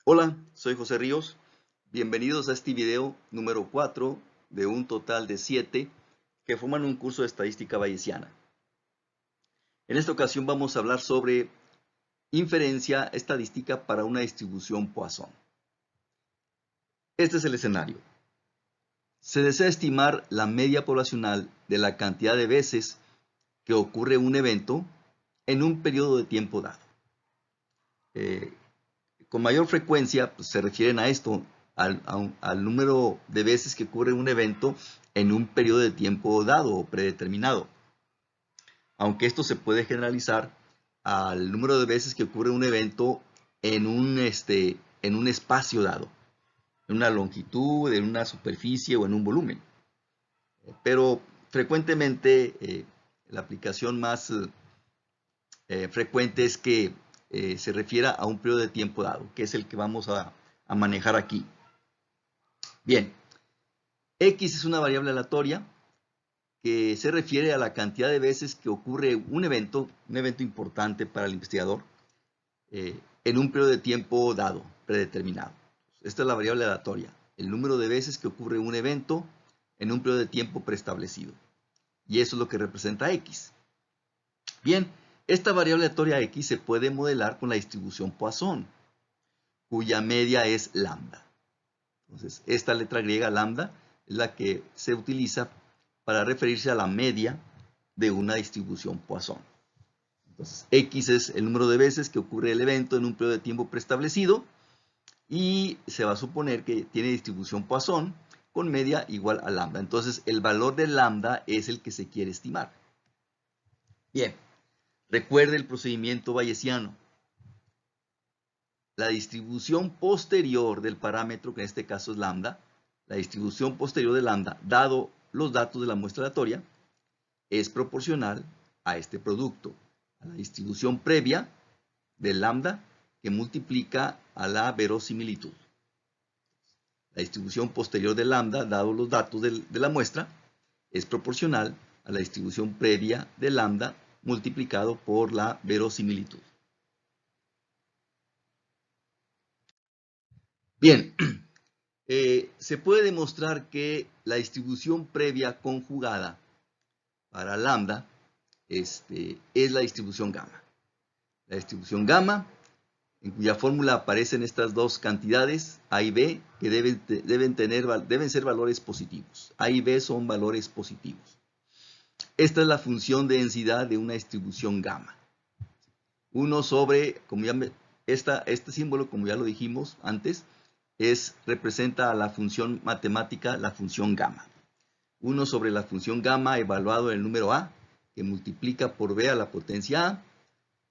Hola, soy José Ríos. Bienvenidos a este video número 4 de un total de 7 que forman un curso de estadística bayesiana. En esta ocasión vamos a hablar sobre inferencia estadística para una distribución Poisson. Este es el escenario. Se desea estimar la media poblacional de la cantidad de veces que ocurre un evento en un periodo de tiempo dado. Con mayor frecuencia pues, se refieren a esto, al número de veces que ocurre un evento en un periodo de tiempo dado o predeterminado. Aunque esto se puede generalizar al número de veces que ocurre un evento en un espacio dado, en una longitud, en una superficie o en un volumen. Pero frecuentemente la aplicación más frecuente es que se refiera a un periodo de tiempo dado, que es el que vamos a manejar aquí. Bien, X es una variable aleatoria que se refiere a la cantidad de veces que ocurre un evento importante para el investigador, en un periodo de tiempo dado, predeterminado. Esta es la variable aleatoria, el número de veces que ocurre un evento en un periodo de tiempo preestablecido. Y eso es lo que representa X. Bien, esta variable aleatoria X se puede modelar con la distribución Poisson, cuya media es lambda. Entonces, esta letra griega lambda es la que se utiliza para referirse a la media de una distribución Poisson. Entonces, X es el número de veces que ocurre el evento en un periodo de tiempo preestablecido y se va a suponer que tiene distribución Poisson con media igual a lambda. Entonces, el valor de lambda es el que se quiere estimar. Bien, recuerde el procedimiento bayesiano. La distribución posterior del parámetro, que en este caso es lambda, la distribución posterior de lambda, dado los datos de la muestra aleatoria, es proporcional a este producto, a la distribución previa de lambda que multiplica a la verosimilitud. La distribución posterior de lambda, dado los datos de la muestra, es proporcional a la distribución previa de lambda multiplicado por la verosimilitud. Bien, se puede demostrar que la distribución previa conjugada para lambda es la distribución gamma. La distribución gamma, en cuya fórmula aparecen estas dos cantidades, A y B, que deben ser valores positivos. A y B son valores positivos. Esta es la función de densidad de una distribución gamma. 1 sobre, este símbolo, como ya lo dijimos antes, representa a la función matemática, la función gamma. 1 sobre la función gamma evaluado en el número A, que multiplica por B a la potencia A,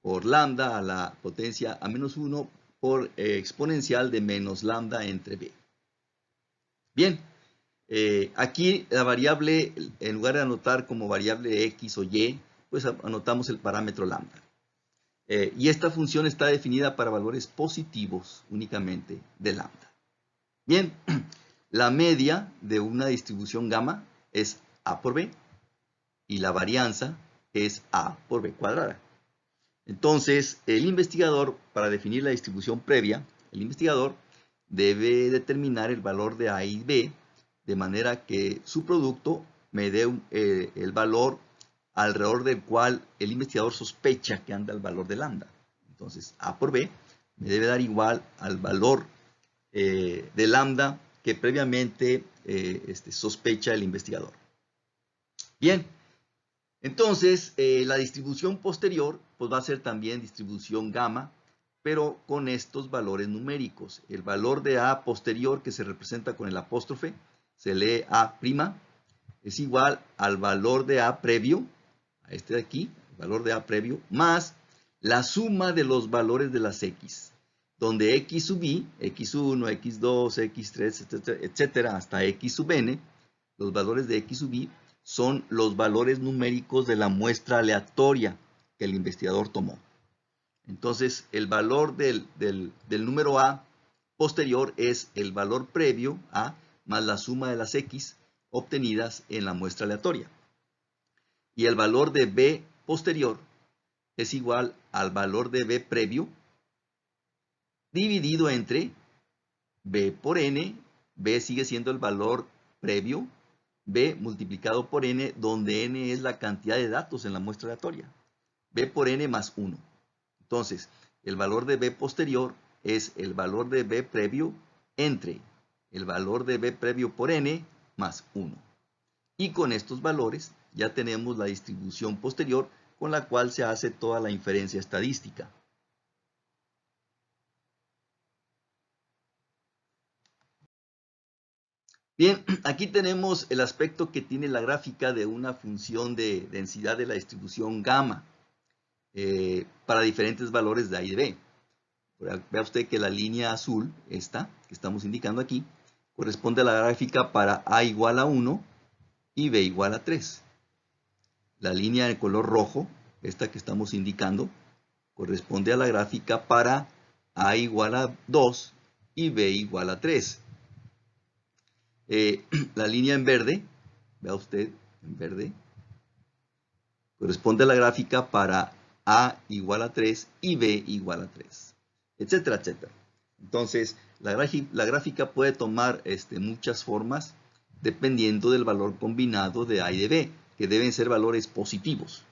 por lambda a la potencia a menos 1, por exponencial de menos lambda entre B. Bien, aquí la variable, en lugar de anotar como variable X o Y, pues anotamos el parámetro lambda. Y esta función está definida para valores positivos únicamente de lambda. Bien, la media de una distribución gamma es A por B y la varianza es A por B cuadrada. Entonces, el investigador, para definir la distribución previa, el investigador debe determinar el valor de A y B de manera que su producto me dé el valor alrededor del cual el investigador sospecha que anda el valor de lambda. Entonces, A por B me debe dar igual al valor de lambda que previamente sospecha el investigador. Bien, entonces la distribución posterior pues va a ser también distribución gamma, pero con estos valores numéricos. El valor de A posterior, que se representa con el apóstrofe, se lee A', es igual al valor de A previo, a este de aquí, el valor de A previo, más la suma de los valores de las X, donde X sub I, X1, X2, X3, etcétera, hasta X sub n, los valores de X sub I son los valores numéricos de la muestra aleatoria que el investigador tomó. Entonces, el valor del número A posterior es el valor previo A más la suma de las X obtenidas en la muestra aleatoria. Y el valor de B posterior es igual al valor de B previo dividido entre B por n, B sigue siendo el valor previo, B multiplicado por n, donde n es la cantidad de datos en la muestra aleatoria. B por n más 1. Entonces, el valor de B posterior es el valor de B previo entre el valor de B previo por n más 1. Y con estos valores ya tenemos la distribución posterior con la cual se hace toda la inferencia estadística. Bien, aquí tenemos el aspecto que tiene la gráfica de una función de densidad de la distribución gamma para diferentes valores de A y de B. Vea usted que la línea azul, esta que estamos indicando aquí, corresponde a la gráfica para A igual a 1 y B igual a 3. La línea de color rojo, esta que estamos indicando, corresponde a la gráfica para A igual a 2 y B igual a 3. La línea en verde, vea usted, en verde, corresponde a la gráfica para A igual a 3 y B igual a 3, etcétera, etcétera. Entonces, la gráfica puede tomar muchas formas dependiendo del valor combinado de A y de B, que deben ser valores positivos.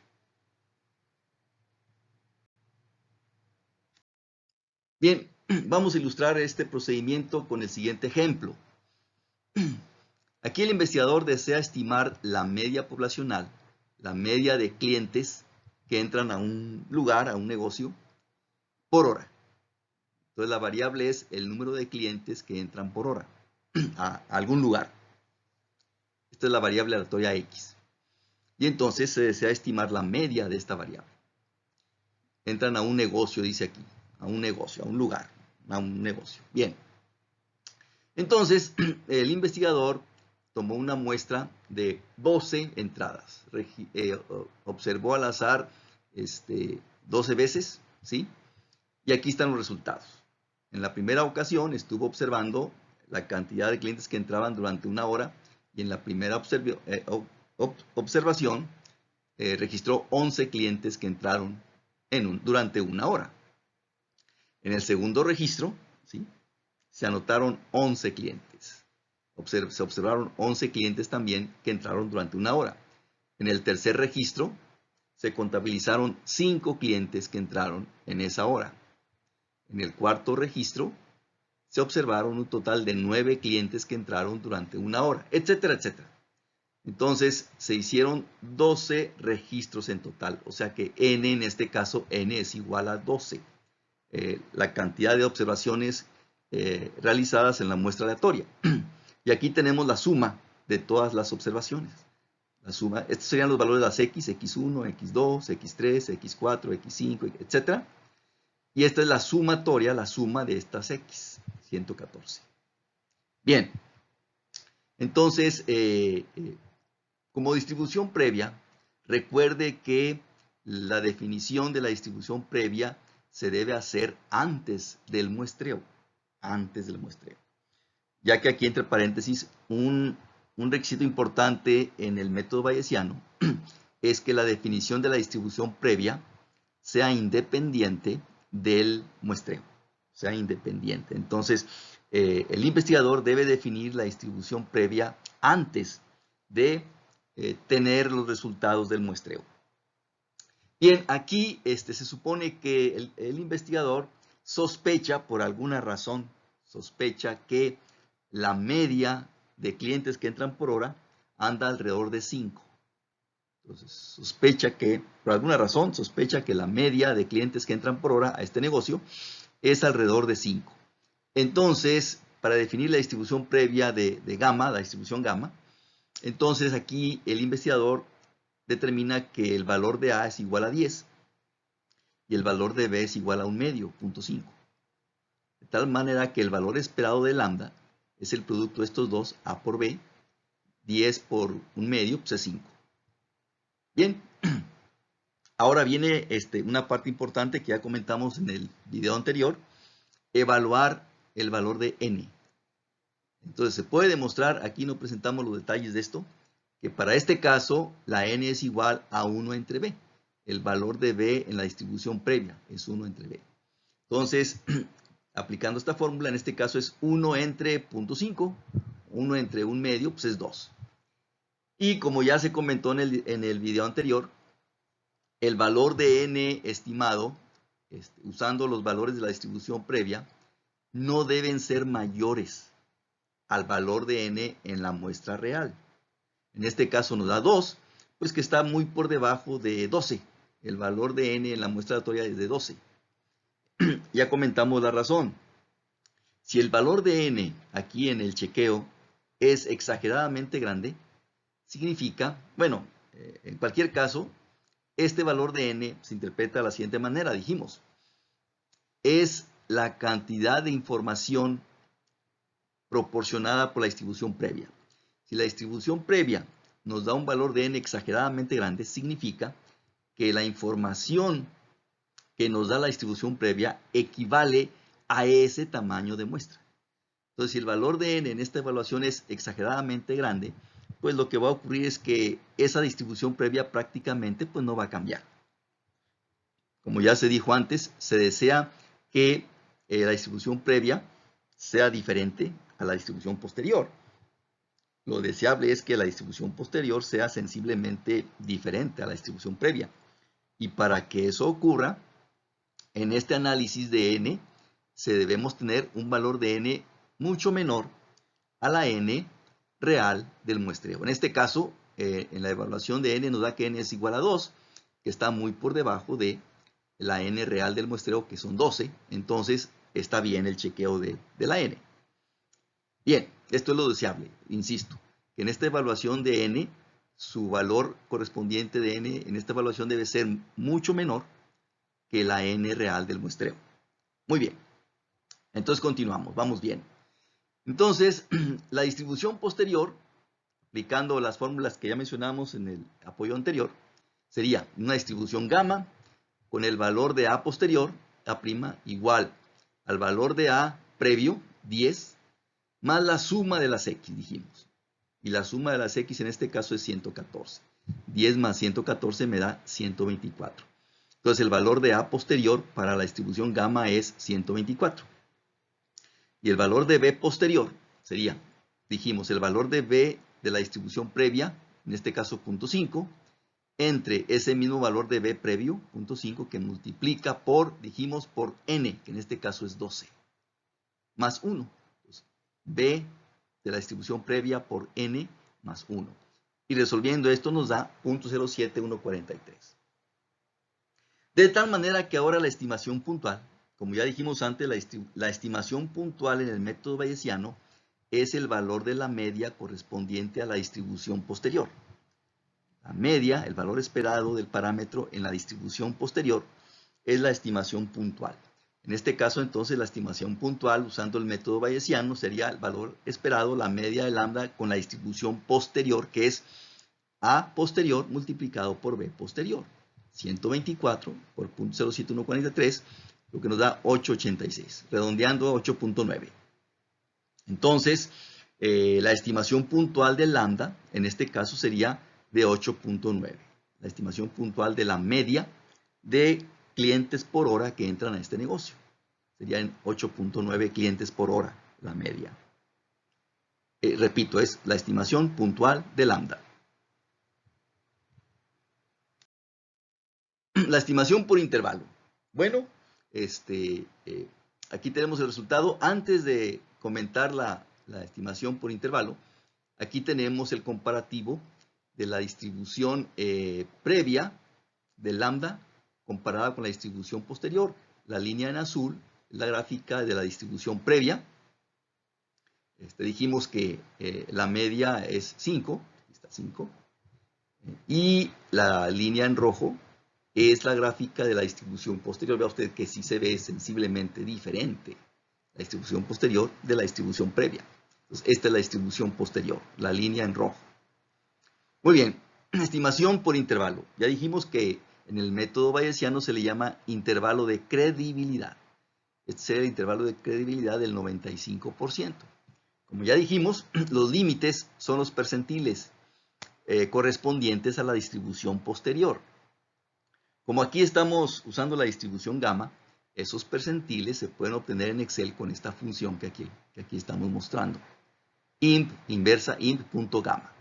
Bien, vamos a ilustrar este procedimiento con el siguiente ejemplo. Aquí el investigador desea estimar la media poblacional, la media de clientes que entran a un lugar, a un negocio, por hora. Entonces la variable es el número de clientes que entran por hora a algún lugar. Esta es la variable aleatoria X. Y entonces se desea estimar la media de esta variable. Entran a un negocio, dice aquí, a un negocio, a un lugar, a un negocio. Bien. Entonces, el investigador tomó una muestra de 12 entradas. Observó al azar 12 veces, ¿sí? Y aquí están los resultados. En la primera ocasión estuvo observando la cantidad de clientes que entraban durante una hora y en la primera observación registró 11 clientes que entraron durante una hora. En el segundo registro, ¿sí?, se anotaron 11 clientes. Se observaron 11 clientes también que entraron durante una hora. En el tercer registro se contabilizaron 5 clientes que entraron en esa hora. En el cuarto registro se observaron un total de 9 clientes que entraron durante una hora, etcétera, etcétera. Entonces se hicieron 12 registros en total, o sea que n en este caso, n es igual a 12. La cantidad de observaciones realizadas en la muestra aleatoria. Y aquí tenemos la suma de todas las observaciones. La suma, estos serían los valores de las X, X1, X2, X3, X4, X5, etc. Y esta es la sumatoria, la suma de estas X, 114. Bien, entonces, como distribución previa, recuerde que la definición de la distribución previa se debe hacer antes del muestreo. Antes del muestreo. Ya que aquí entre paréntesis, un requisito importante en el método bayesiano es que la definición de la distribución previa sea independiente del muestreo. Sea independiente. Entonces, el investigador debe definir la distribución previa antes de tener los resultados del muestreo. Bien, aquí se supone que el investigador sospecha por alguna razón, sospecha que la media de clientes que entran por hora anda alrededor de 5. Entonces, sospecha que, por alguna razón, sospecha que la media de clientes que entran por hora a este negocio es alrededor de 5. Entonces, para definir la distribución previa de gamma, la distribución gamma, entonces aquí el investigador determina que el valor de A es igual a 10 y el valor de B es igual a 1 medio, 0.5. De tal manera que el valor esperado de lambda es el producto de estos dos, A por B, 10 por 1 medio, pues es 5. Bien, ahora viene una parte importante que ya comentamos en el video anterior, evaluar el valor de n. Entonces se puede demostrar, aquí no presentamos los detalles de esto, que para este caso la n es igual a 1 entre b. El valor de b en la distribución previa es 1 entre b. Entonces, aplicando esta fórmula, en este caso es 1 entre 0.5, 1 entre 1 medio, pues es 2. Y como ya se comentó en el video anterior, el valor de n estimado, usando los valores de la distribución previa, no deben ser mayores al valor de n en la muestra real. En este caso nos da 2, pues que está muy por debajo de 12. El valor de n en la muestra aleatoria es de 12. Ya comentamos la razón. Si el valor de n aquí en el chequeo es exageradamente grande, significa, bueno, en cualquier caso, este valor de n se interpreta de la siguiente manera, dijimos. Es la cantidad de información proporcionada por la distribución previa. Si la distribución previa nos da un valor de n exageradamente grande, significa que la información que nos da la distribución previa equivale a ese tamaño de muestra. Entonces, si el valor de n en esta evaluación es exageradamente grande, pues lo que va a ocurrir es que esa distribución previa prácticamente pues no va a cambiar. Como ya se dijo antes, se desea que la distribución previa sea diferente a la distribución posterior. Lo deseable es que la distribución posterior sea sensiblemente diferente a la distribución previa. Y para que eso ocurra, en este análisis de n, debemos tener un valor de n mucho menor a la n real del muestreo. En este caso, en la evaluación de n nos da que n es igual a 2, que está muy por debajo de la n real del muestreo, que son 12. Entonces, está bien el chequeo de la n. Bien, esto es lo deseable, insisto, que en esta evaluación de n, su valor correspondiente de n en esta evaluación debe ser mucho menor que la n real del muestreo. Muy bien, entonces continuamos, vamos bien. Entonces, la distribución posterior, aplicando las fórmulas que ya mencionamos en el apoyo anterior, sería una distribución gamma con el valor de a posterior, a' igual al valor de a previo, 10, más la suma de las x, dijimos. Y la suma de las x en este caso es 114. 10 más 114 me da 124. Entonces el valor de a posterior para la distribución gamma es 124. Y el valor de b posterior sería, dijimos, el valor de b de la distribución previa, en este caso 0.5, entre ese mismo valor de b previo, 0.5, que multiplica por, dijimos, por n, que en este caso es 12, más 1. Entonces, b de la distribución previa por n más 1. Y resolviendo esto nos da 0.07143. De tal manera que ahora la estimación puntual, como ya dijimos antes, la estimación puntual en el método bayesiano es el valor de la media correspondiente a la distribución posterior. La media, el valor esperado del parámetro en la distribución posterior, es la estimación puntual. En este caso, entonces, la estimación puntual usando el método bayesiano sería el valor esperado, la media de lambda con la distribución posterior, que es a posterior multiplicado por b posterior. 124 por 0.07143, lo que nos da 8.86, redondeando a 8.9. Entonces, la estimación puntual de lambda, en este caso, sería de 8.9. La estimación puntual de la media de clientes por hora que entran a este negocio. Sería en 8.9 clientes por hora la media. Repito, es la estimación puntual de lambda. La estimación por intervalo. Bueno, aquí tenemos el resultado. Antes de comentar la estimación por intervalo, aquí tenemos el comparativo de la distribución previa de lambda comparada con la distribución posterior. La línea en azul es la gráfica de la distribución previa. Dijimos que la media es 5, está 5, y la línea en rojo es la gráfica de la distribución posterior. Vea usted que sí se ve sensiblemente diferente la distribución posterior de la distribución previa. Entonces, esta es la distribución posterior, la línea en rojo. Muy bien, estimación por intervalo. Ya dijimos que en el método bayesiano se le llama intervalo de credibilidad. Este sería el intervalo de credibilidad del 95%. Como ya dijimos, los límites son los percentiles correspondientes a la distribución posterior. Como aquí estamos usando la distribución gamma, Esos percentiles se pueden obtener en Excel con esta función que aquí estamos mostrando. Int inversa int.gamma.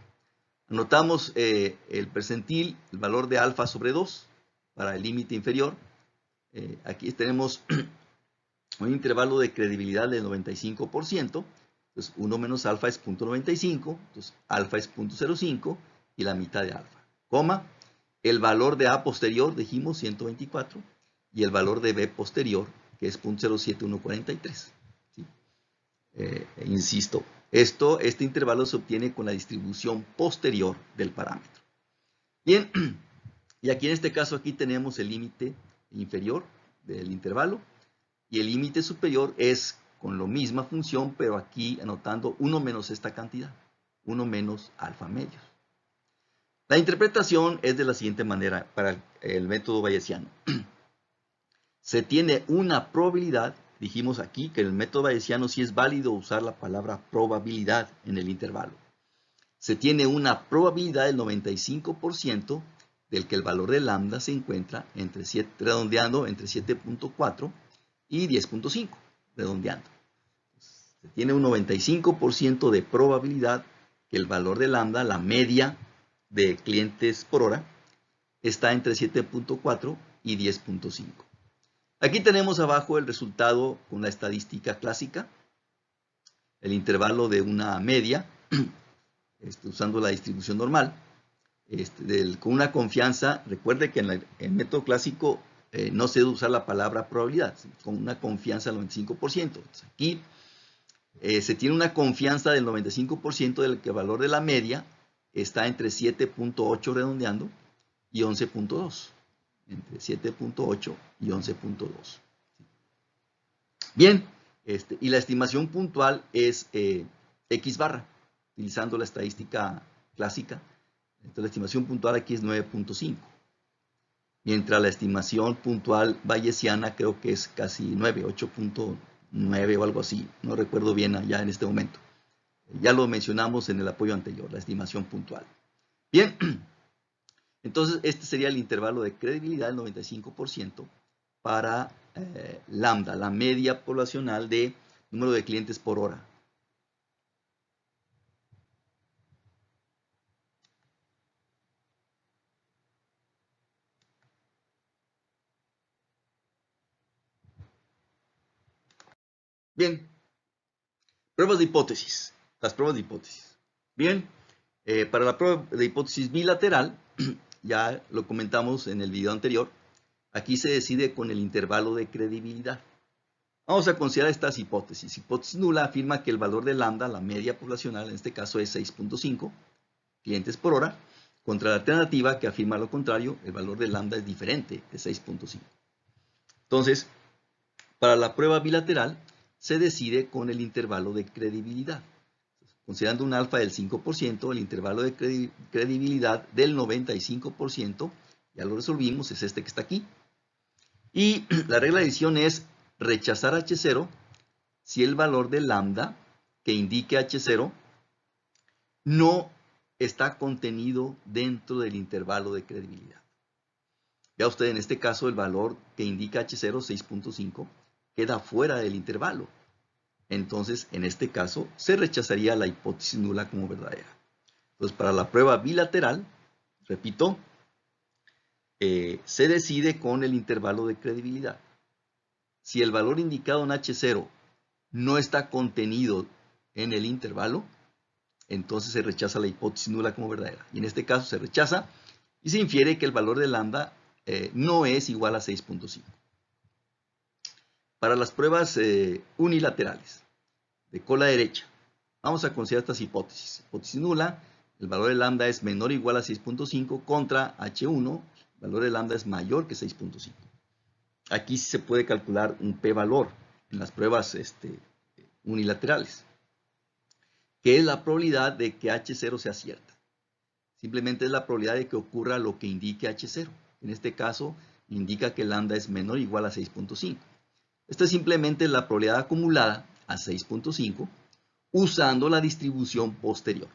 Anotamos el percentil, el valor de alfa sobre 2 para el límite inferior. Aquí tenemos un intervalo de credibilidad del 95%. Entonces 1 menos alfa es 0.95, entonces alfa es 0.05 y la mitad de alfa. Coma, el valor de A posterior, dijimos 124, y el valor de B posterior, que es 0.07143. ¿Sí? Insisto, este intervalo se obtiene con la distribución posterior del parámetro. Bien, y aquí en este caso aquí tenemos el límite inferior del intervalo y el límite superior es con la misma función, pero aquí anotando 1 menos esta cantidad, 1 menos alfa medios. La interpretación es de la siguiente manera para el método bayesiano. Se tiene una probabilidad, dijimos aquí que en el método bayesiano sí es válido usar la palabra probabilidad en el intervalo. Se tiene una probabilidad del 95% del que el valor de lambda se encuentra entre 7, redondeando entre 7.4 y 10.5, redondeando. Se tiene un 95% de probabilidad que el valor de lambda, la media de clientes por hora, está entre 7.4 y 10.5. Aquí tenemos abajo el resultado con la estadística clásica, el intervalo de una media, usando la distribución normal, con una confianza. Recuerde que en el método clásico no se debe usar la palabra probabilidad, con una confianza del 95%. Entonces, aquí se tiene una confianza del 95% del que el valor de la media está entre 7.8 redondeando y 11.2. Entre 7.8 y 11.2. Bien, y la estimación puntual es X barra, utilizando la estadística clásica. Entonces la estimación puntual aquí es 9.5. Mientras la estimación puntual bayesiana creo que es casi 9, 8.9 o algo así. No recuerdo bien allá en este momento. Ya lo mencionamos en el apoyo anterior, la estimación puntual. Bien, entonces este sería el intervalo de credibilidad del 95% para lambda, la media poblacional de número de clientes por hora. Bien, pruebas de hipótesis. Las pruebas de hipótesis. Bien, para la prueba de hipótesis bilateral, ya lo comentamos en el video anterior, aquí se decide con el intervalo de credibilidad. Vamos a considerar estas hipótesis. Hipótesis nula afirma que el valor de lambda, la media poblacional, en este caso es 6.5 clientes por hora, contra la alternativa que afirma lo contrario, el valor de lambda es diferente de 6.5. Entonces, para la prueba bilateral, se decide con el intervalo de credibilidad. Considerando un alfa del 5%, el intervalo de credibilidad del 95%, ya lo resolvimos, es este que está aquí. Y la regla de adición es rechazar H0 si el valor de lambda que indique H0 no está contenido dentro del intervalo de credibilidad. Vea usted, en este caso el valor que indica H0, 6.5, queda fuera del intervalo. Entonces, en este caso, se rechazaría la hipótesis nula como verdadera. Entonces, para la prueba bilateral, repito, se decide con el intervalo de credibilidad. Si el valor indicado en H0 no está contenido en el intervalo, entonces se rechaza la hipótesis nula como verdadera. Y en este caso se rechaza y se infiere que el valor de lambda no es igual a 6.5. Para las pruebas unilaterales de cola derecha, vamos a considerar estas hipótesis. Hipótesis nula, el valor de lambda es menor o igual a 6.5 contra H1, el valor de lambda es mayor que 6.5. Aquí sí se puede calcular un p-valor en las pruebas unilaterales, que es la probabilidad de que H0 sea cierta. Simplemente es la probabilidad de que ocurra lo que indique H0. En este caso, indica que lambda es menor o igual a 6.5. Esta es simplemente la probabilidad acumulada a 6.5 usando la distribución posterior.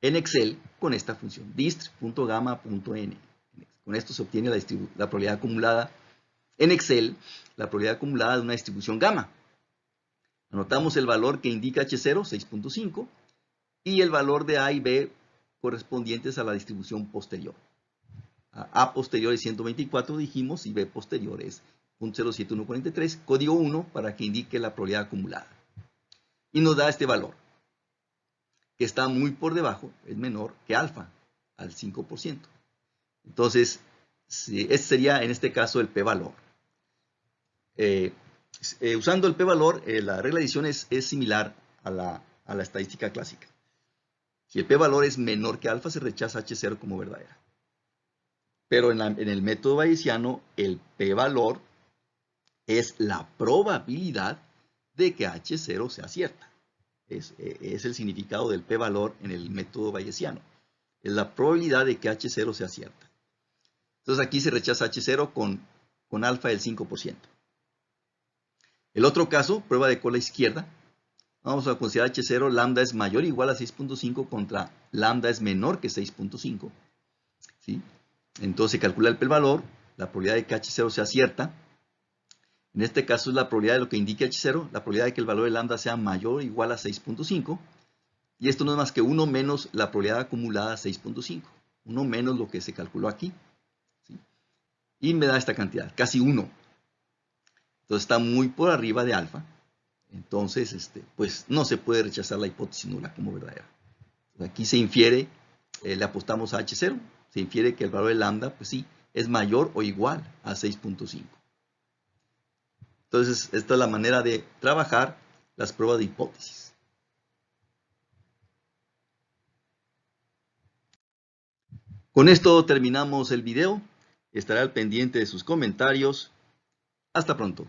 En Excel, con esta función, dist.gamma.n. Con esto se obtiene la probabilidad acumulada En Excel, la probabilidad acumulada de una distribución gamma. Anotamos el valor que indica H0, 6.5, y el valor de A y B correspondientes a la distribución posterior. A posterior es 124, dijimos, y B posterior es 0.07143, código 1 para que indique la probabilidad acumulada. Y nos da este valor, que está muy por debajo, es menor que alfa, al 5%. Entonces, este sería en este caso el p-valor. Usando el p-valor, la regla de adición es similar a la estadística clásica. Si el p-valor es menor que alfa, se rechaza H0 como verdadera. Pero en el método bayesiano, el p-valor es la probabilidad de que H0 sea cierta. Es el significado del p-valor en el método bayesiano. Es la probabilidad de que H0 sea cierta. Entonces aquí se rechaza H0 con alfa del 5%. El otro caso, prueba de cola izquierda. Vamos a considerar H0, lambda es mayor o igual a 6.5 contra lambda es menor que 6.5. ¿Sí? Entonces se calcula el p-valor, la probabilidad de que H0 sea cierta. En este caso es la probabilidad de lo que indique H0, la probabilidad de que el valor de lambda sea mayor o igual a 6.5. Y esto no es más que 1 menos la probabilidad acumulada 6.5. 1 menos lo que se calculó aquí. ¿Sí? Y me da esta cantidad, casi 1. Entonces está muy por arriba de alfa. Entonces, pues no se puede rechazar la hipótesis nula como verdadera. Aquí se infiere, le apostamos a H0, se infiere que el valor de lambda, pues sí, es mayor o igual a 6.5. Entonces, esta es la manera de trabajar las pruebas de hipótesis. Con esto terminamos el video. Estaré al pendiente de sus comentarios. Hasta pronto.